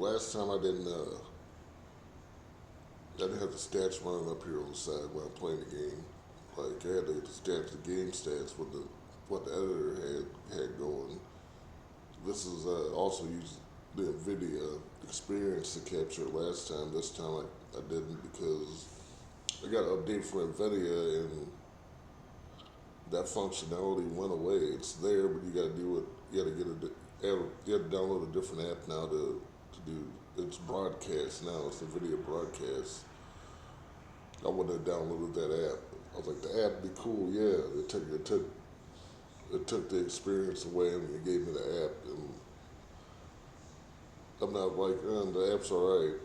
last time I didn't have the stats running up here on the side when I'm playing the game. Like I had the stats, the game stats, what the editor had going. This is also used the NVIDIA experience to capture it last time. This time I didn't because I got an update for NVIDIA and that functionality went away. It's there, but you got to do it. You got to you have to download a different app now to do. It's broadcast now. It's NVIDIA broadcast. I wouldn't have downloaded that app. I was like, the app would be cool. Yeah, it took the experience away and it gave me the app. And I'm not like, the app's alright,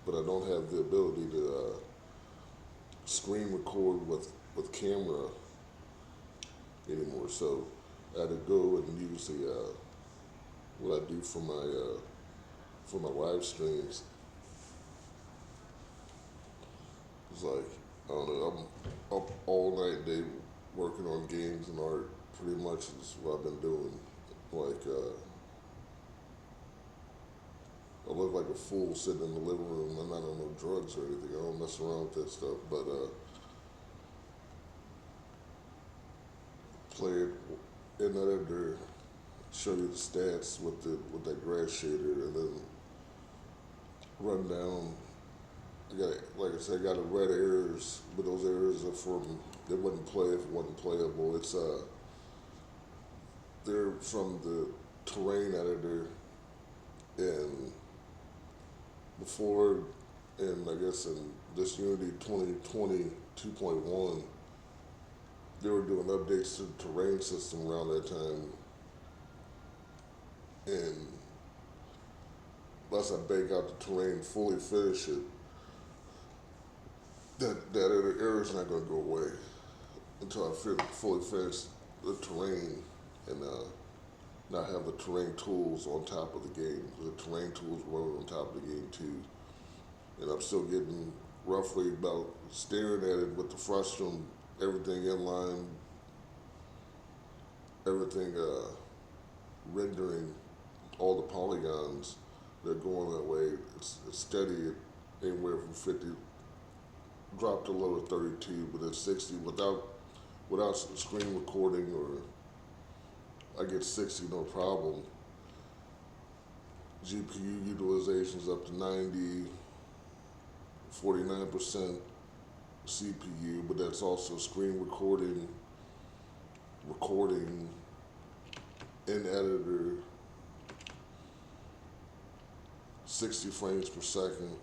but I don't have the ability to screen record with camera anymore. So I had to go and use the what I do for my live streams. It's like I don't know. I'm up all night day working on games and art. Pretty much is what I've been doing. Like I look like a fool sitting in the living room. I'm not on no drugs or anything. I don't mess around with that stuff. But play it in that editor, show you the stats with that grass shader, and then run down. I got, like I said, I got the red errors, but those errors are from they wouldn't play if it wasn't playable. It's they're from the terrain editor, and before, and I guess in this Unity 2020 2.1, they were doing updates to the terrain system around that time, and unless I bake out the terrain, fully finish it, that error is not going to go away until I fully finish the terrain and not have the terrain tools on top of the game. The terrain tools running on top of the game too, and I'm still getting roughly about staring at it with the frustum, everything in line, everything rendering, all the polygons. They're going that way. It's steady at anywhere from 50, dropped a little at 32, but at 60 without screen recording, or I get 60 no problem. GPU utilization's up to 90, 49% CPU, but that's also screen recording in editor, 60 frames per second.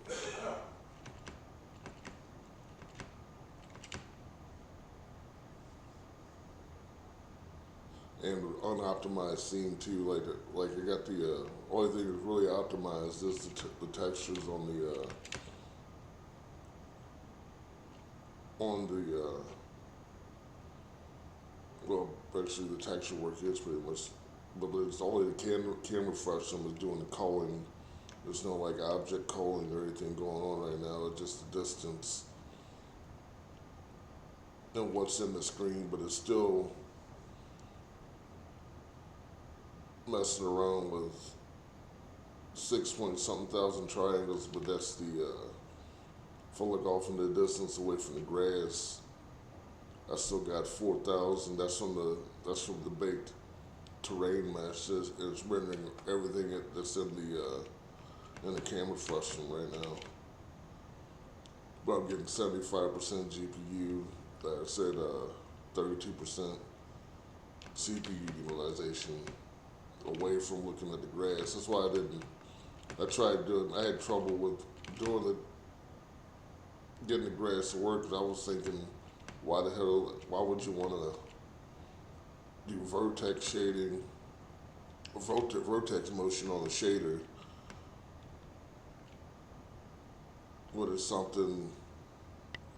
And unoptimized scene too. Like I got the only thing that's really optimized is the textures on the well, actually the texture work is pretty much, but it's only the camera frustum is doing the culling. There's no like object culling or anything going on right now. It's just the distance and what's in the screen, but it's still messing around with 6 point something thousand triangles, but that's the if I look off in the distance away from the grass, I still got 4,000. That's from the baked terrain mesh. It's rendering everything that's in the camera frustum right now. But I'm getting 75% GPU. Like I said, 32% CPU utilization away from looking at the grass. That's why I had trouble with doing it, getting the grass to work, because I was thinking, why would you want to do vertex shading, vertex motion on a shader when it's something,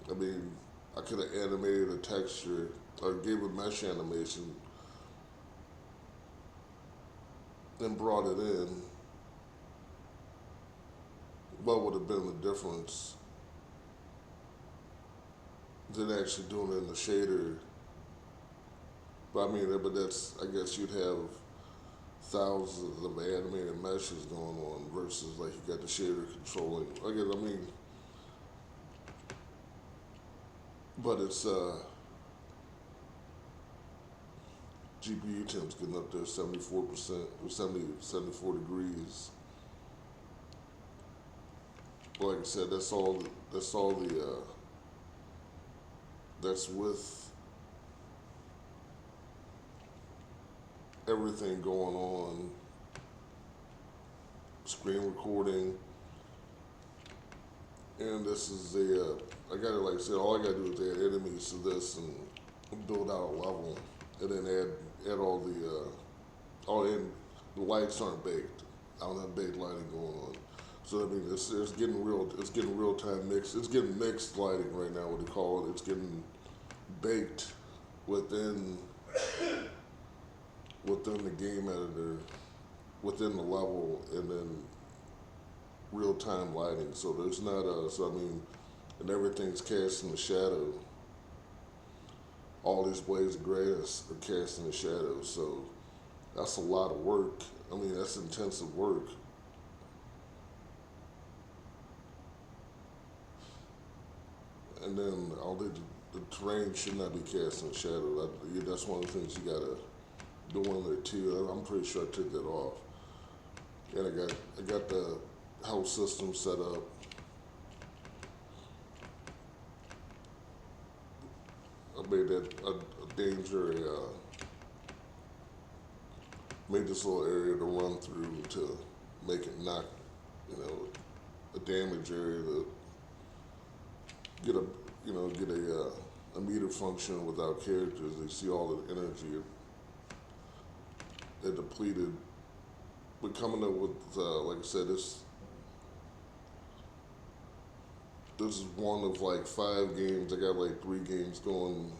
I mean, I could have animated a texture or gave a mesh animation and brought it in. What would have been the difference than actually doing it in the shader? But I mean, but that's, I guess you'd have thousands of animated meshes going on versus like you got the shader controlling. Again, I mean, but it's GPU temps getting up there 74% or 74 degrees. But like I said, that's all the that's with everything going on, screen recording, and this is I gotta, like I said, all I gotta do is add enemies to this and build out a level, and then add all in, the lights aren't baked. I don't have baked lighting going on. So I mean, it's getting real time mixed. It's getting mixed lighting right now. What they call it? It's getting baked within the game editor, within the level, and then real time lighting. So there's not so I mean, and everything's cast in the shadow. All these blades of grass are cast in the shadow. So that's a lot of work. I mean, that's intensive work. And then the terrain should not be cast in shadow. That's one of the things you gotta do on there too. I'm pretty sure I took that off. And I got the house system set up. I made that a danger. Made this little area to run through to make it not, a damage area to get a meter function without characters. They see all the energy it depleted. But coming up with, like I said, this is one of like 5 games. I got like 3 games going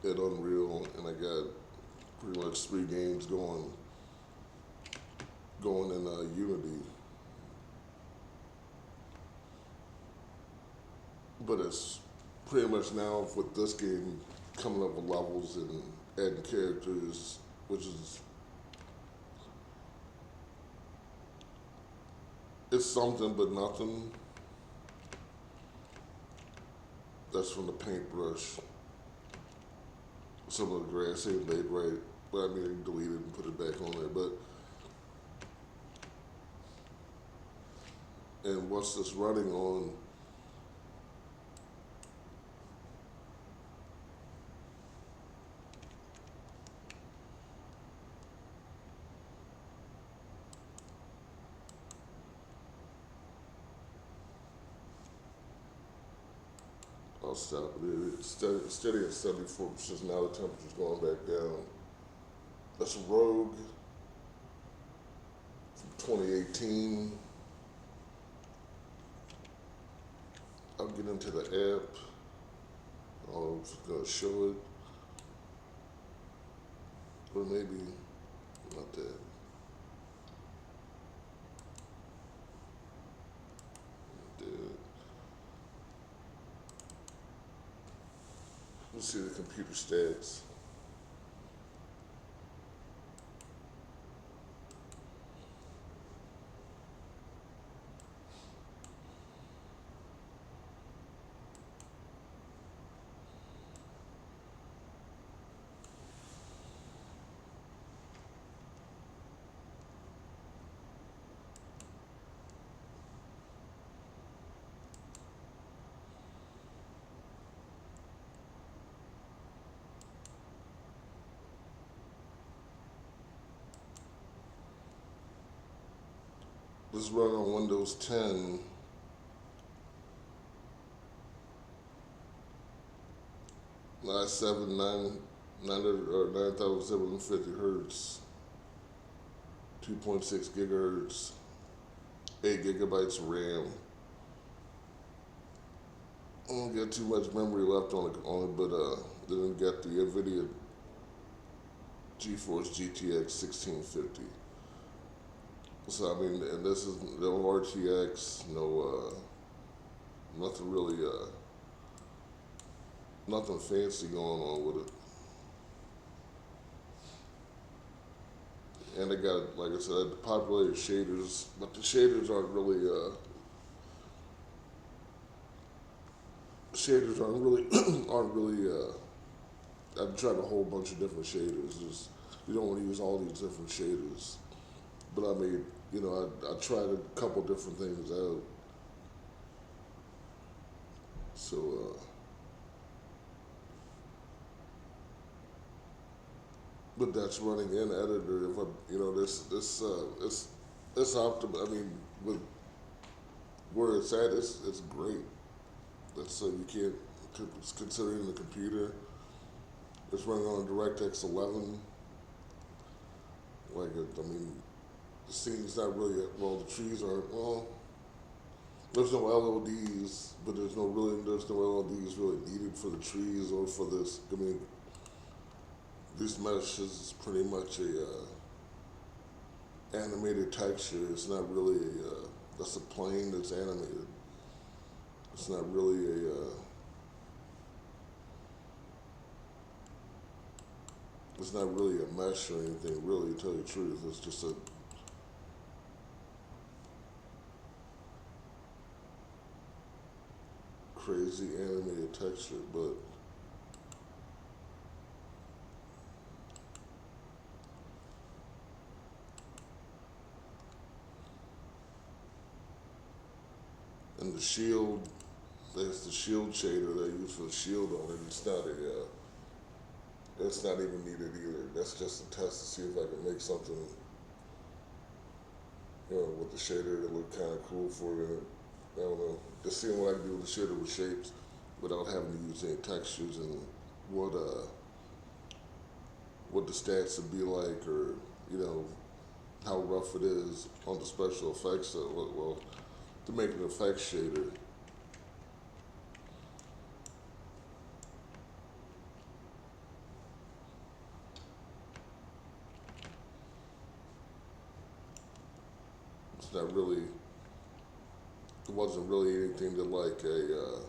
at Unreal, and I got pretty much 3 games going in Unity. But it's pretty much now with this game coming up with levels and adding characters, which is it's something but nothing. That's from the paintbrush. Some of the grass ain't laid right, but I mean, you delete it and put it back on there. But and what's this running on? I'll stop it. It's steady at 74%. Now the temperature's going back down. That's a Rogue from 2018. I'll get into the app. I don't know if it's gonna show it, or maybe not that. Not that. Let's see the computer stats. Let's run on Windows 10. i7 9750 hertz, 2.6 gigahertz, 8 gigabytes of RAM. I don't get too much memory left on it, but then got the NVIDIA GeForce GTX 1650. So I mean, and this is no RTX, no nothing really, nothing fancy going on with it. And I got, like I said, the populated shaders, but the shaders aren't really, shaders aren't really, aren't really, I've tried a whole bunch of different shaders. Just, you don't want to use all these different shaders. But I made, I tried a couple different things out. So, but that's running in editor. If I, this I mean, with where it's at, it's great. That's you can't considering the computer. It's running on a DirectX 11. I mean, the scene's not really well. The trees are well. There's no LODs, but there's no LODs really needed for the trees or for this. I mean, this mesh is pretty much a animated texture. It's not really that's a plane that's animated. It's not really it's not really a mesh or anything. Really, to tell you the truth, it's just a crazy animated texture, but and the shield, there's the shield shader they use for the shield on it. It's not even needed either. That's just a test to see if I can make something, with the shader that look kind of cool for it. I don't know. Just seeing what I can do with the shader with shapes without having to use any textures and what uh what the stats would be like, or you know how rough it is on the special effects. Well, to make an effects shader, it's not really. It wasn't really anything to like a.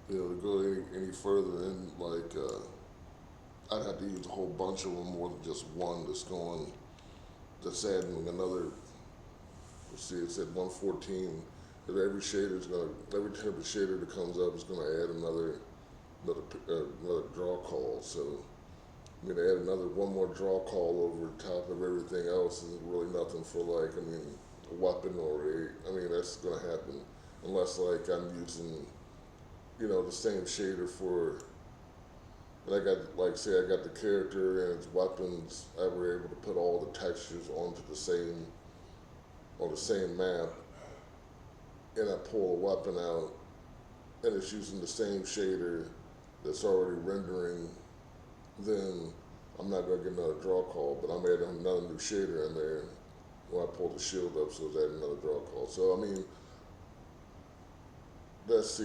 To go any further in, like, I'd have to use a whole bunch of them more than just one that's going, that's adding another, let's see, it's at 114. If every shader's gonna, every type of shader that comes up is gonna add another draw call. So, I mean, to add one more draw call over the top of everything else is really nothing for, like, I mean, a weapon or I mean, that's gonna happen unless, like, I'm using, the same shader for, and I got, like, say I got the character and its weapons, I were able to put all the textures on the same map, and I pull a weapon out, and it's using the same shader that's already rendering, then I'm not gonna get another draw call, but I'm adding another new shader in there when I pull the shield up, so it's adding another draw call. So, I mean, that's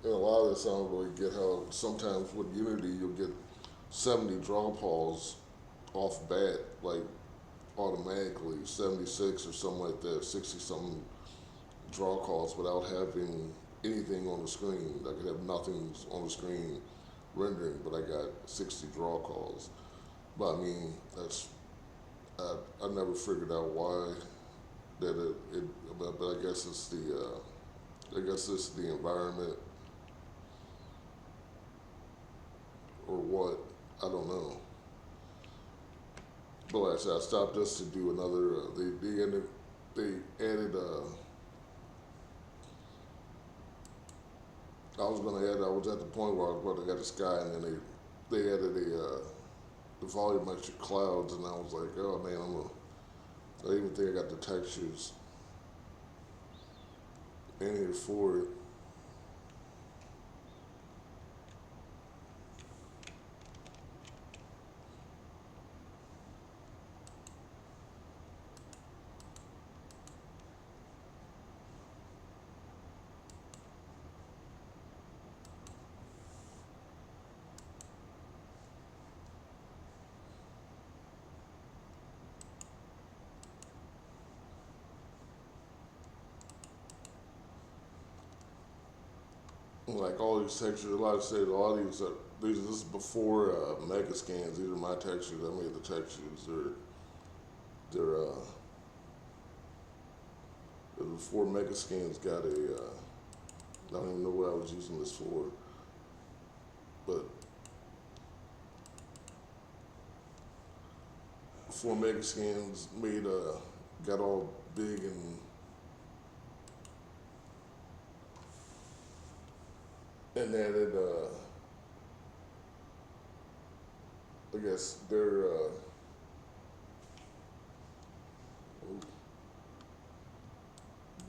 and a lot of this I don't really get how sometimes with Unity you'll get 70 draw calls off bat, like automatically, 76 or something like that, 60 something draw calls without having anything on the screen. I could have nothing on the screen rendering, but I got 60 draw calls. But I mean, I never figured out why that but I guess it's the environment or what, I don't know. But like I said, I stopped this to do another. They added. I was gonna add. I was at the point where I was about to get the sky, and then they added the volumetric clouds, and I was like, oh man, I even think I got the textures in here for it. Like all these textures, a lot of say a lot of these are these. This is before mega scans. These are my textures. I made the textures. They're before mega scans got a. I don't even know what I was using this for, but before mega scans made got all big and added I guess they're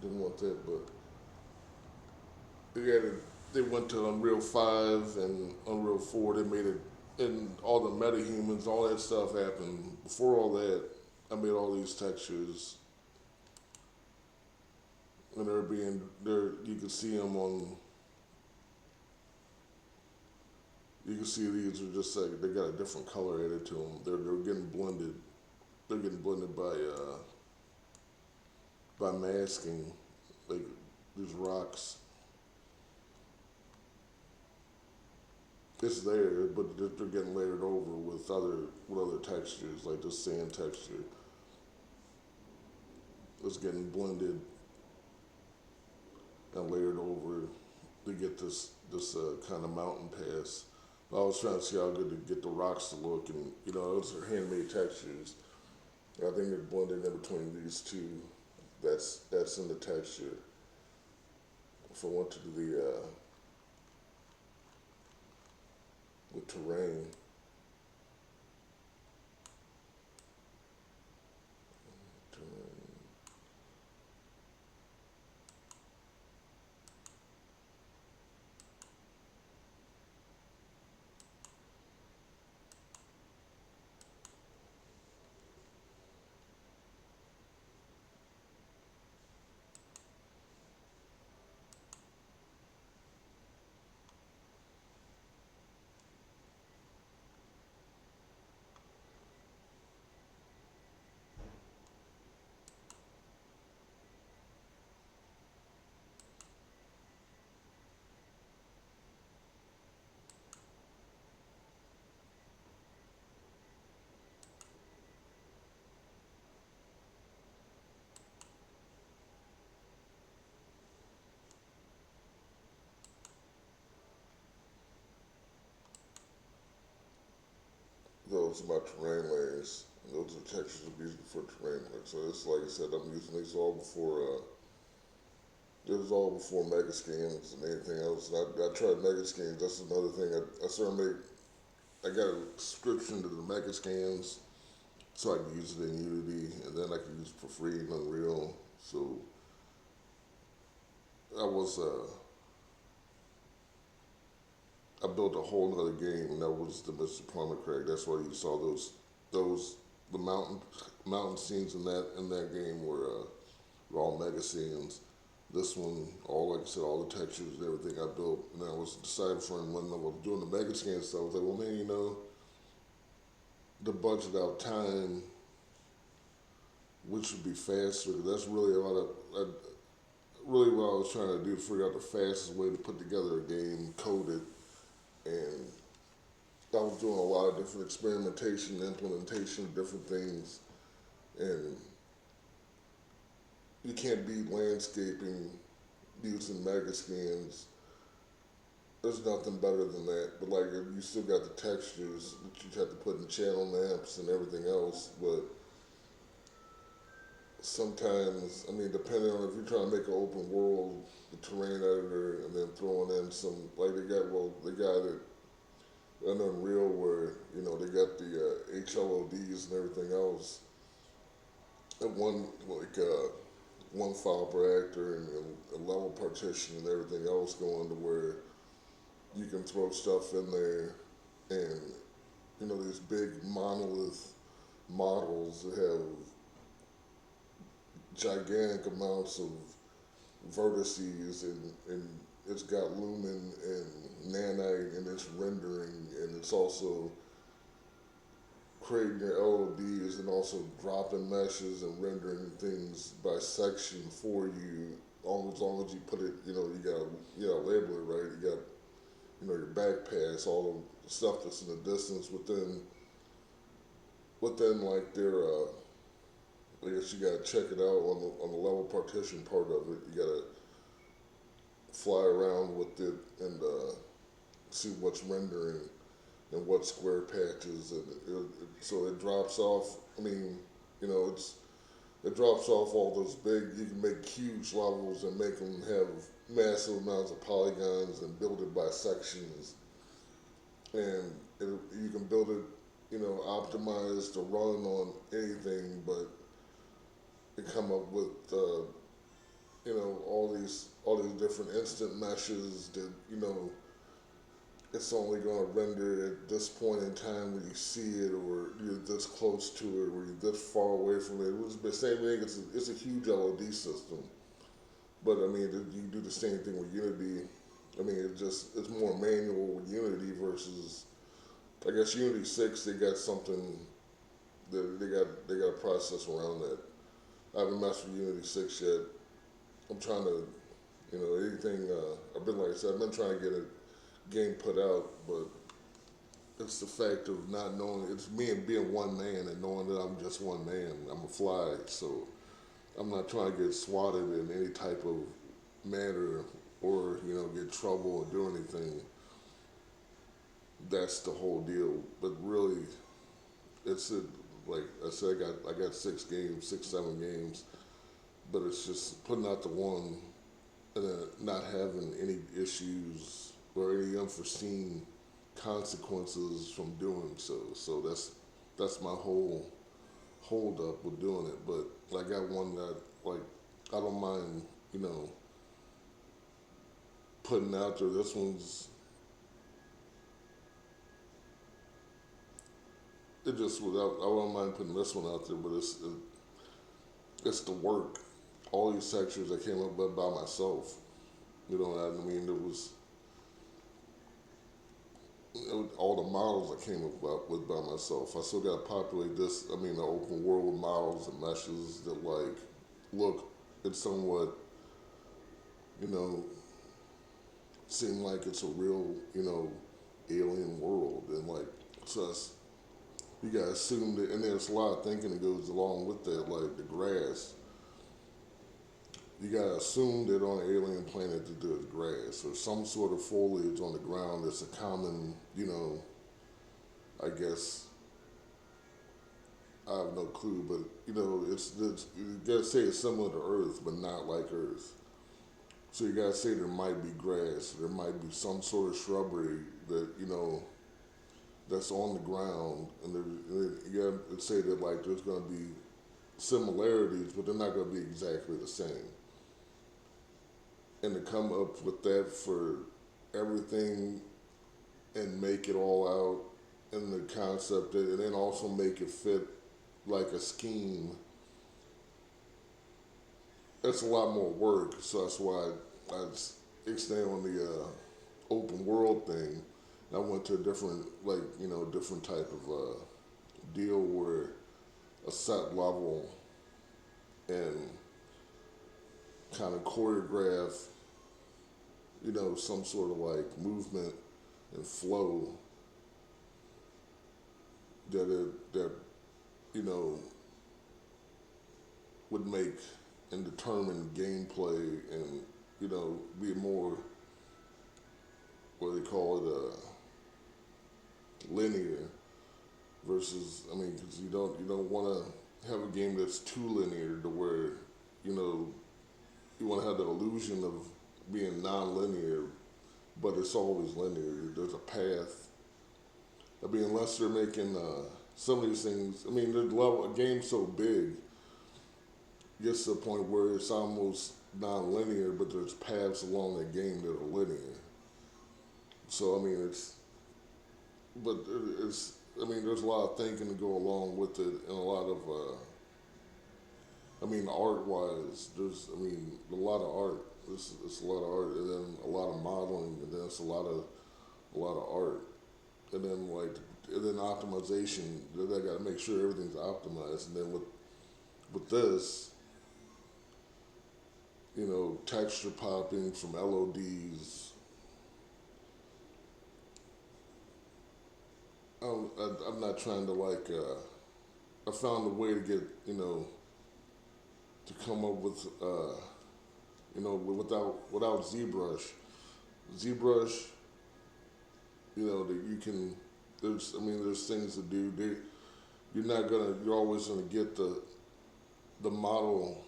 didn't want that, but they added they went to Unreal 5 and Unreal 4. They made it, and all the metahumans, all that stuff happened. Before all that, I made all these textures, and they're being they're you can see them on. You can see these are just like they got a different color added to them. They're getting blended. They're getting blended by masking, like these rocks. It's there, but they're getting layered over with other textures, like the sand texture. It's getting blended and layered over to get this kind of mountain pass. I was trying to see how good to get the rocks to look, and those are handmade textures. I think they're blended in between these two. That's in the texture. If I went to the terrain, terrain, those are my terrain layers. Those are textures I'm using for terrain layers. So it's like I said, I'm using these all before. It was all before mega scans and anything else. And I tried mega scans. That's another thing. I started make. I got a subscription to the mega scans, so I could use it in Unity, and then I could use it for free in Unreal. So I was I built a whole other game, and that was the Mr. Plumber Craig. That's why you saw those the mountain scenes in that game were all mega scenes. This one, all like I said, all the textures and everything I built, and I was deciphering when I was doing the mega scan stuff. I was like, well, man, the budget out time, which would be faster. Because that's really a lot of really what I was trying to do to figure out the fastest way to put together a game, code it, and I was doing a lot of different experimentation, implementation, different things, and you can't beat landscaping using mega scans. There's nothing better than that. But like you still got the textures that you have to put in channel maps and everything else. But sometimes, I mean, depending on if you're trying to make an open world, the terrain editor, and then throwing in some like they got it in Unreal where they got the HLODs and everything else. And one file per actor and a level partition and everything else going to where you can throw stuff in there and these big monolith models that have gigantic amounts of vertices and it's got lumen and nanite and it's rendering and it's also creating your LODs and also dropping meshes and rendering things by section for you. As long as you put it, you gotta label it right. You gotta your backpass, all the stuff that's in the distance within like their I guess you gotta check it out on the level partition part of it. You gotta fly around with it and see what's rendering and what square patches, and so it drops off. I mean, it drops off all those big. You can make huge levels and make them have massive amounts of polygons and build it by sections, and you can build it, optimized to run on anything, but it come up with all these different instant meshes that it's only going to render at this point in time when you see it, or you're this close to it, or you're this far away from it. It was the same thing. It's a huge LOD system, but I mean, you do the same thing with Unity. I mean, it's more manual with Unity versus, I guess, Unity 6. They got something that they got a process around that. I haven't messed with Unity 6 yet. I'm trying to, anything. I've been, like I said, I've been trying to get a game put out, but it's the fact of not knowing. It's me and being one man and knowing that I'm just one man. I'm a fly, so I'm not trying to get swatted in any type of manner or get trouble or do anything. That's the whole deal. But really, like I said, I got 6, 7 games, but it's just putting out the one and then not having any issues or any unforeseen consequences from doing so. So that's my whole hold up with doing it. But I got one that, like, I don't mind, putting out there. This one's it just without. I don't mind putting this one out there, but it's the work. All these sections I came up with by myself. I mean, all the models I came up with by myself. I still got to populate this. I mean, the open world with models and meshes that look, it's somewhat, you know, seem like it's a real, alien world, and so you gotta assume that, and there's a lot of thinking that goes along with that, like the grass. You gotta assume that on an alien planet that there's grass or some sort of foliage on the ground that's a common, I guess, I have no clue, but it's you gotta say it's similar to Earth, but not like Earth. So you gotta say there might be grass, there might be some sort of shrubbery that that's on the ground, and you gotta say that there's gonna be similarities, but they're not gonna be exactly the same. And to come up with that for everything and make it all out in the concept, and then also make it fit like a scheme, that's a lot more work. So that's why I extend on the open world thing. I went to a different, different type of deal where a set level and kind of choreograph, some sort of movement and flow that you know would make and determine gameplay, and be more, what they call it, linear versus, I mean, because you don't want to have a game that's too linear to where you want to have the illusion of being non-linear, but it's always linear. There's a path. I mean, unless they're making some of these things. I mean, a game's so big, it gets to a point where it's almost non-linear, but there's paths along the game that are linear. So I mean, I mean, there's a lot of thinking to go along with it, and a lot of, I mean, art-wise, I mean, a lot of art. It's a lot of art, and then a lot of modeling, and then it's a lot of art, and then optimization. Then I got to make sure everything's optimized, and then with this, texture popping from LODs, I'm not trying to like. I found a way to get to come up with without ZBrush. ZBrush, that you can. There's things to do. You're always gonna get the model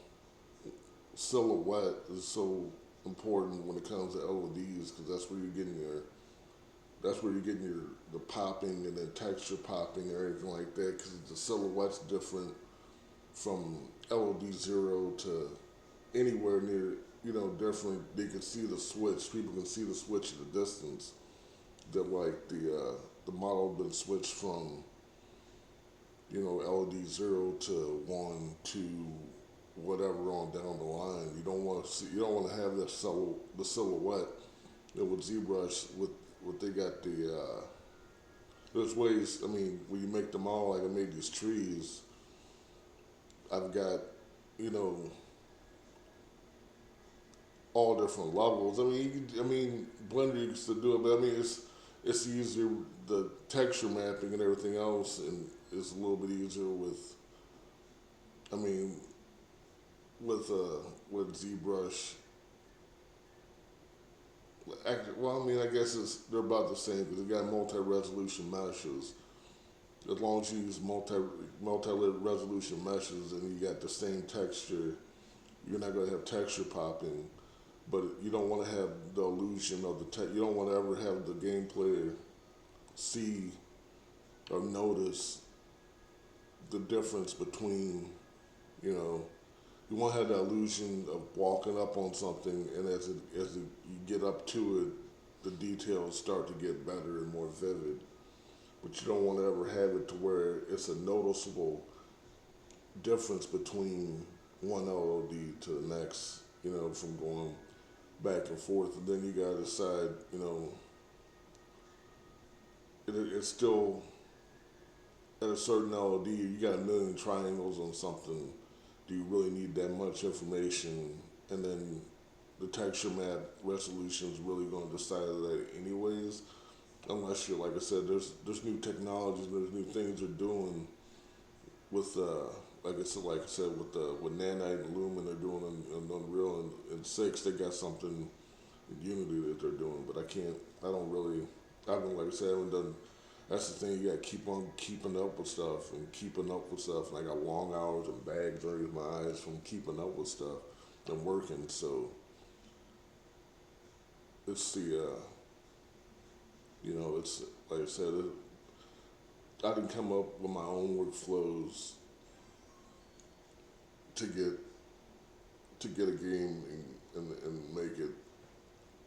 silhouette is so important when it comes to LEDs because that's where you're getting your the popping and then texture popping or anything like that because the silhouette's different from LED zero to anywhere near different. They can see the switch. People can see the switch at a distance. That like the model been switched from LED zero to one to whatever on down the line. You don't want to have the silhouette. With ZBrush with what they got there's ways. I mean, when you make them all like I made these trees, I've got you know all different levels. Blender used to do it, but it's easier. The texture mapping and everything else, and it's a little bit easier with. I mean, with ZBrush. I guess they're about the same because they got multi-resolution meshes. As long as you use multi-resolution meshes and you got the same texture, you're not going to have texture popping. But you don't want to have the illusion of the You don't want to ever have the game player see or notice the difference between, you know, you want to have the illusion of walking up on something, and you get up to it, the details start to get better and more vivid. But you don't want to ever have it to where it's a noticeable difference between one LOD to the next, from going back and forth. And then you got to decide, it's still at a certain LOD, you got a million triangles on something. Do you really need that much information? And then the texture map resolution is really going to decide that anyways. Unless you're, like I said, there's new technologies, there's new things they're doing with like I said with Nanite and Lumen they're doing in Unreal and 6 they got something in Unity that they're doing, but I don't really I haven't like I said I haven't done. That's the thing, you got to keep on keeping up with stuff and keeping up with stuff. And I got long hours and bags underneath my eyes from keeping up with stuff and working. So it's it's like I said, I didn't come up with my own workflows to get a game and make it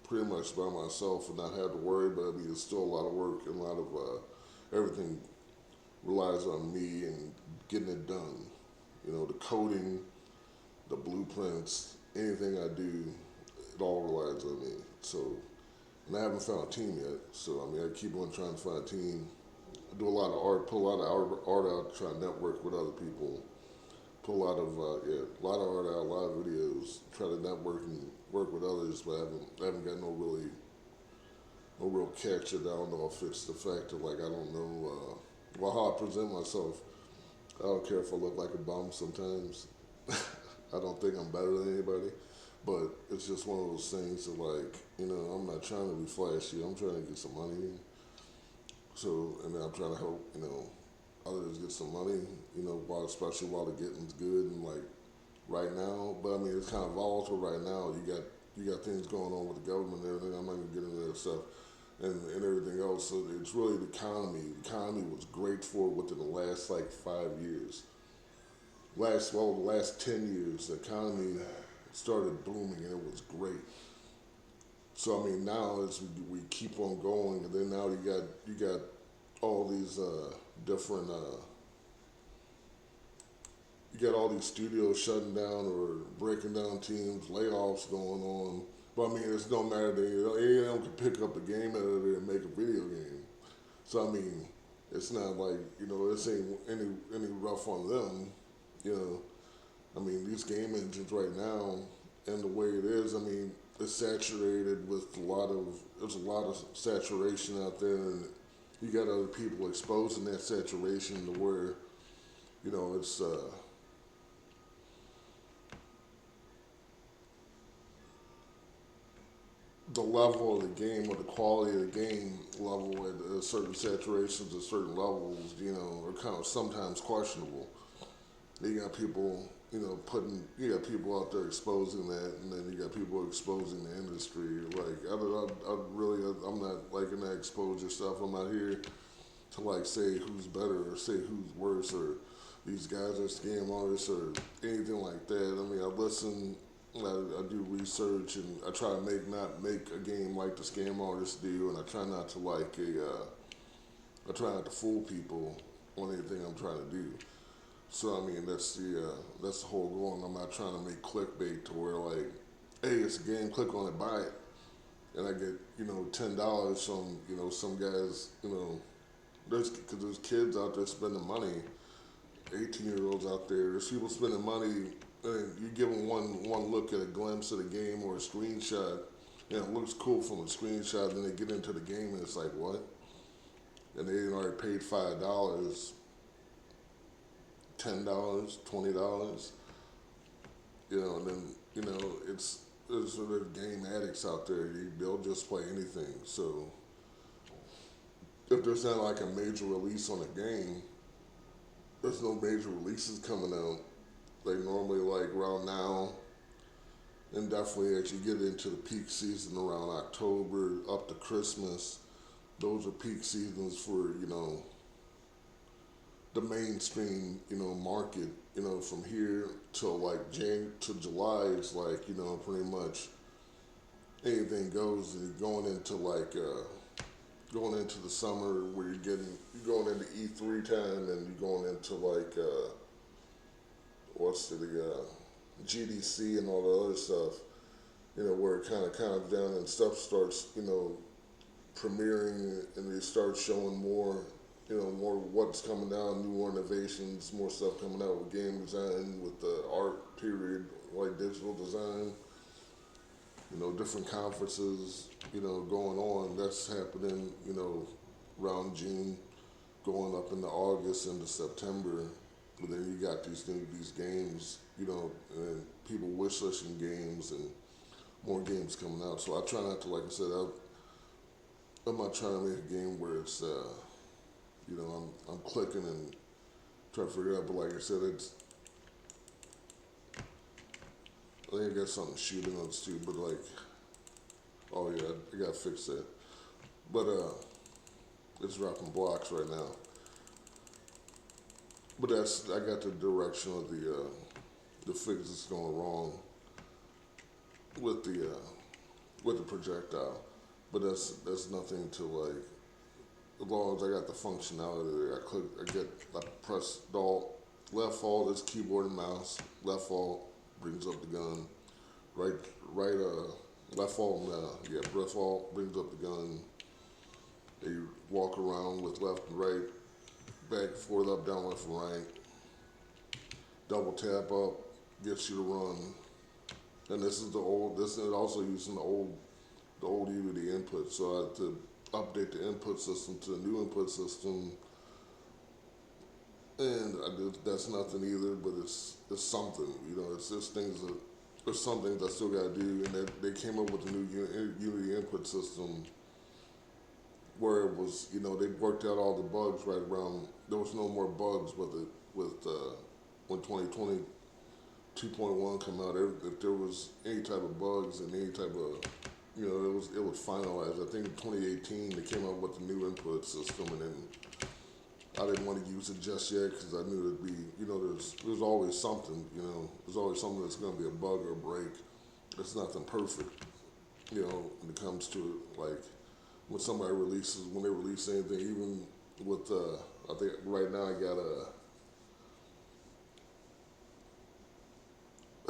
pretty much by myself and not have to worry. But it's still a lot of work and a lot of everything relies on me and getting it done. The coding, the blueprints, anything I do, it all relies on me. So, and I haven't found a team yet. So I keep on trying to find a team. I do a lot of art, put a lot of art out, try to network with other people. Put a lot of a lot of art out, a lot of videos. Try to network and work with others, but I haven't got no real catch. I don't know if it's the fact of like I don't know how I present myself. I don't care if I look like a bum sometimes. I don't think I'm better than anybody, but it's just one of those things that like I'm not trying to be flashy. I'm trying to get some money. So and then I'm trying to help others get some money. Especially while the getting's good and like right now. But it's kind of volatile right now. You got things going on with the government and everything. I'm not gonna get into that stuff and everything else. So it's really the economy. The economy was great for within the last like 5 years. The last 10 years, the economy started booming and it was great. So now as we keep on going, and then now you got all these different. You got all these studios shutting down or breaking down teams, layoffs going on. But it's no matter. Any of them can pick up a game editor and make a video game. So it's not like this ain't any rough on them. These game engines right now and the way it is. It's saturated with there's a lot of saturation out there, and you got other people exposing that saturation to where it's the level of the game or the quality of the game level at certain saturations at certain levels, are kind of sometimes questionable. You got people, you got people out there exposing that, and then you got people exposing the industry. Like, I'm not liking that exposure stuff. I'm not here to like say who's better or say who's worse or these guys are scam artists or anything like that. I mean, I listen, I do research, and I try to not make a game like the scam artists do, and I try not to I try not to fool people on anything I'm trying to do. So I mean, that's the whole goal. I'm not trying to make clickbait to where like, hey, it's a game, click on it, buy it, and I get $10 from some guys. There's kids out there spending money, 18-year-olds out there. There's people spending money, and you give them one look at a glimpse of the game or a screenshot, and it looks cool from a screenshot. Then they get into the game, and it's like what? And they already paid $5, $10, $20. And then there's other game addicts out there. They'll just play anything. So if there's not like a major release on a game, there's no major releases coming out. Like normally, like around now, and definitely as you get into the peak season around October up to Christmas, those are peak seasons for the mainstream market. From here till like Jan to July, it's like pretty much anything goes. And you're going into the summer where you're going into E3 time, and you're going into like what's the GDC and all the other stuff. Where it kind of calms down and stuff starts premiering, and they start showing more. More what's coming down, new more innovations, more stuff coming out with game design, with the art period, like digital design. Different conferences, going on. That's happening, around June, going up into August into September. But then you got these games, and people wish listing games and more games coming out. So I try not to, like I said, I'm not trying to make a game where it's, I'm clicking and trying to figure it out. But like I said, I think I got something shooting on too. But like, oh yeah, I gotta fix that. But it's dropping blocks right now. But I got the direction of the fix that's going wrong with the projectile. But that's nothing to like. As long as I got the functionality there, I press Alt, left alt is keyboard and mouse. Left alt brings up the gun. Right left alt left alt brings up the gun. You walk around with left and right, back, forth, up, down, left, and right. Double tap up gets you to run. And this is also using the old Unity input. So I had to update the input system to the new input system, and that's nothing either. But it's something. It's just things that there's some things I still got to do, and they came up with a new Unity input system where it was they worked out all the bugs right around. There was no more bugs when 2020 2.1 come out. If there was any type of bugs and any type of it was finalized. I think in 2018 they came up with the new input system, and then I didn't want to use it just yet because I knew it'd be there's always something there's always something that's going to be a bug or a break. It's nothing perfect when it comes to it. Like when they release anything, even with I think right now I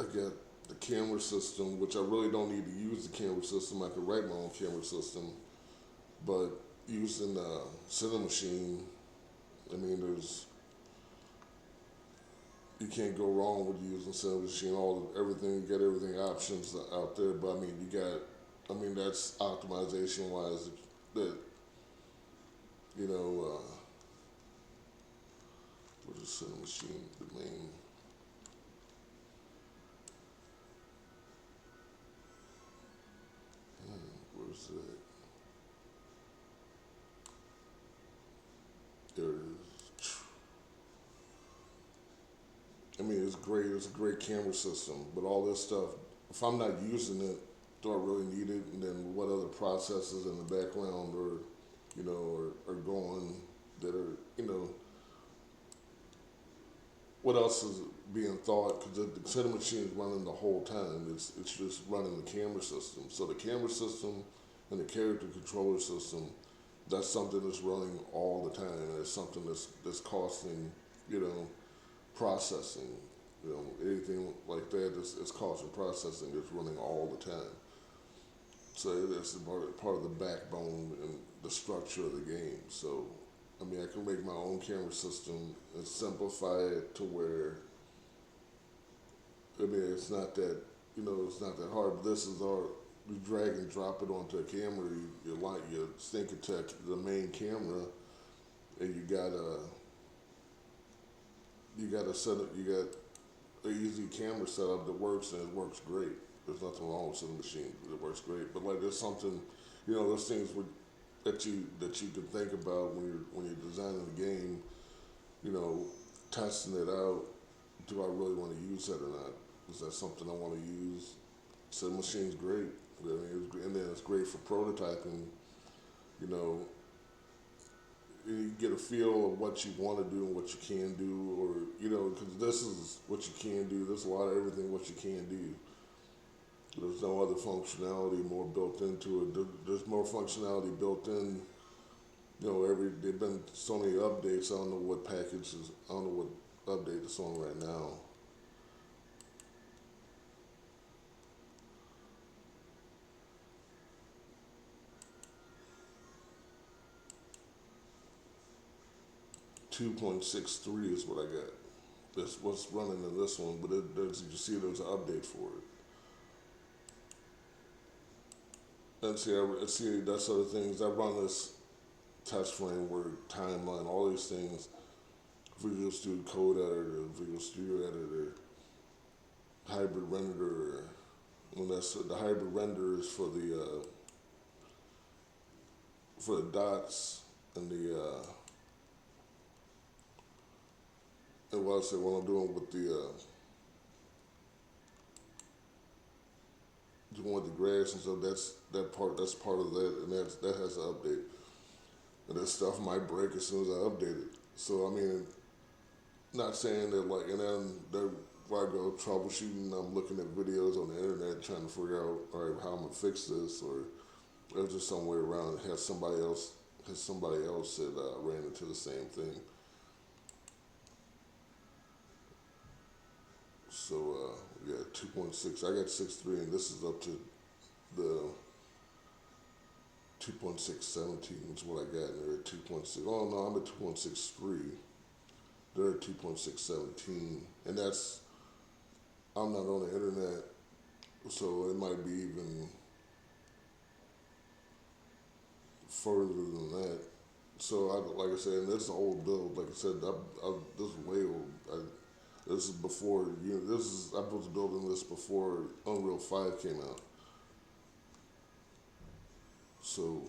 got the camera system, which I really don't need to use the camera system. I could write my own camera system, but using Cinema Machine, I mean, you can't go wrong with using Cinema Machine. You got everything options out there, but that's optimization wise. That You know, what is the machine? The main. Where's that? There it is. I mean, it's great. It's a great camera system, but all this stuff. If I'm not using it, do I really need it? And then what other processes in the background are going that are, what else is being thought? Because the cinema machine is running the whole time. It's just running the camera system. So the camera system and the character controller system, that's something that's running all the time. And it's something that's costing, processing. Anything like that is costing processing. It's running all the time. So that's part of the backbone and the structure of the game. So, I mean, I can make my own camera system and simplify it to where, I mean, it's not that, it's not that hard. But this is you drag and drop it onto a camera. You sync it to the main camera, and you got a easy camera setup that works, and it works great. There's nothing wrong with the machine. It works great. But like, there's something, there's things that you can think about when you're designing the game. Testing it out. Do I really want to use that or not? Is that something I want to use? So the machine's great. I mean, and then it's great for prototyping. You know, you get a feel of what you want to do and what you can do, or because this is what you can do. There's a lot of everything what you can do. There's no other functionality more built into it. There's more functionality built in. There've been so many updates. I don't know what packages. I don't know what update it's on right now. .63 is what I got. That's what's running in this one, but you see, there's an update for it. And see, that's other things. I run this test framework, timeline, all these things. Visual Studio Code Editor, Visual Studio Editor, hybrid renderer. And that's the hybrid render is for the dots and and what I'm doing with doing with the grass and stuff. That's part of that, and that has an update. And that stuff might break as soon as I update it. So I mean, not saying that like, and then where I go troubleshooting, I'm looking at videos on the internet trying to figure out, all right, how I'm gonna fix this, or there's just some way around it. Has somebody else that ran into the same thing. So yeah, 2.6. I got 6.3, and this is up to the 2.617 is what I got, and they're at 2.6. Oh no, I'm at 2.63. They're at 2.617, and I'm not on the internet, so it might be even further than that. So like I said, and this is an old build. Like I said, this is way old. This is before I was building this before Unreal 5 came out. So,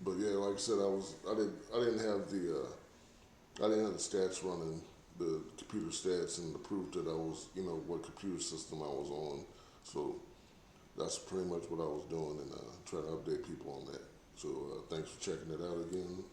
but yeah, like I said, I didn't have the stats running, the computer stats, and the proof that I was, what computer system I was on. So that's pretty much what I was doing, and trying to update people on that. So thanks for checking it out again.